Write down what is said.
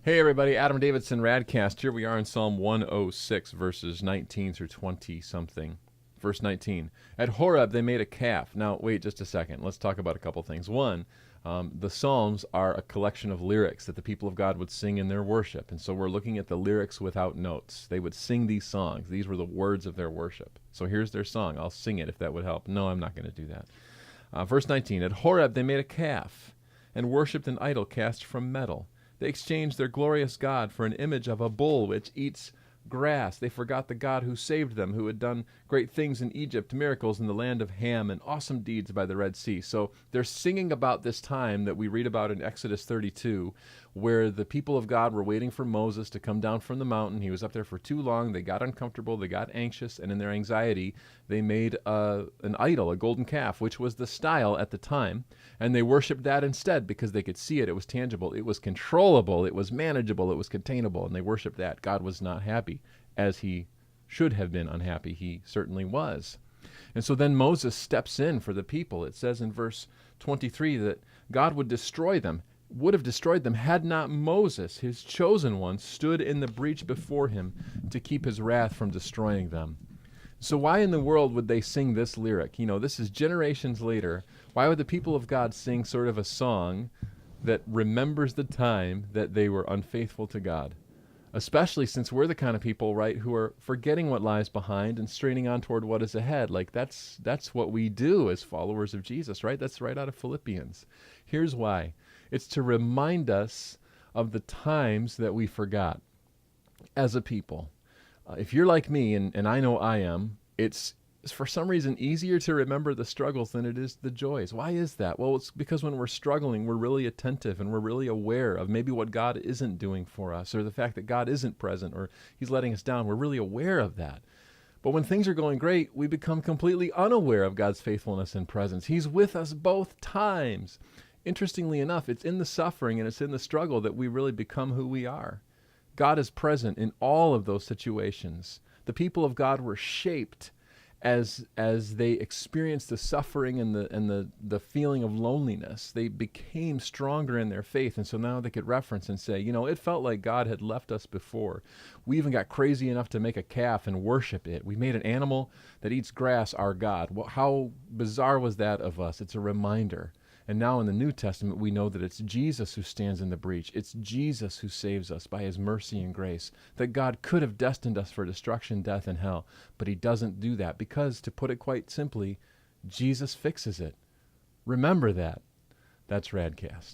Hey everybody, Adam Davidson, RadCast. Here we are in Psalm 106, verses 19 through 20 something. Verse 19. At Horeb they made a calf. Now, wait just a second. Let's talk about a couple things. One, the Psalms are a collection of lyrics that the people of God would sing in their worship. And so we're looking at the lyrics without notes. They would sing these songs. These were the words of their worship. So here's their song. I'll sing it if that would help. No, I'm not going to do that. Verse 19. At Horeb they made a calf and worshipped an idol cast from metal. They exchanged their glorious God for an image of a bull which eats grass. They forgot the God who saved them, who had done great things in Egypt, miracles in the land of Ham, and awesome deeds by the Red Sea. So they're singing about this time that we read about in Exodus 32, where the people of God were waiting for Moses to come down from the mountain. He was up there for too long. They got uncomfortable. They got anxious. And in their anxiety, they made an idol, a golden calf, which was the style at the time. And they worshiped that instead because they could see it. It was tangible. It was controllable. It was manageable. It was containable. And they worshiped that. God was not happy, as he should have been unhappy. He certainly was. And so then Moses steps in for the people. It says in verse 23 that God would have destroyed them had not Moses, his chosen one, stood in the breach before him to keep his wrath from destroying them. So why in the world would they sing this lyric? You know, this is generations later. Why would the people of God sing sort of a song that remembers the time that they were unfaithful to God? Especially since we're the kind of people, right, who are forgetting what lies behind and straining on toward what is ahead. Like that's what we do as followers of Jesus, right? That's right out of Philippians. Here's why. It's to remind us of the times that we forgot as a people. If you're like me, and I know I am, it's for some reason easier to remember the struggles than it is the joys. Why is that? Well, it's because when we're struggling, we're really attentive and we're really aware of maybe what God isn't doing for us, or the fact that God isn't present, or he's letting us down. We're really aware of that. But when things are going great, we become completely unaware of God's faithfulness and presence. He's with us both times. Interestingly enough, it's in the suffering and it's in the struggle that we really become who we are. God is present in all of those situations. The people of God were shaped as they experienced the suffering and the feeling of loneliness. They became stronger in their faith, and so now they could reference and say, you know, it felt like God had left us before. We even got crazy enough to make a calf and worship it. We made an animal that eats grass our God. Well, how bizarre was that of us? It's a reminder. And now in the New Testament, we know that it's Jesus who stands in the breach. It's Jesus who saves us by his mercy and grace. That God could have destined us for destruction, death, and hell, but he doesn't do that because, to put it quite simply, Jesus fixes it. Remember that. That's RadCast.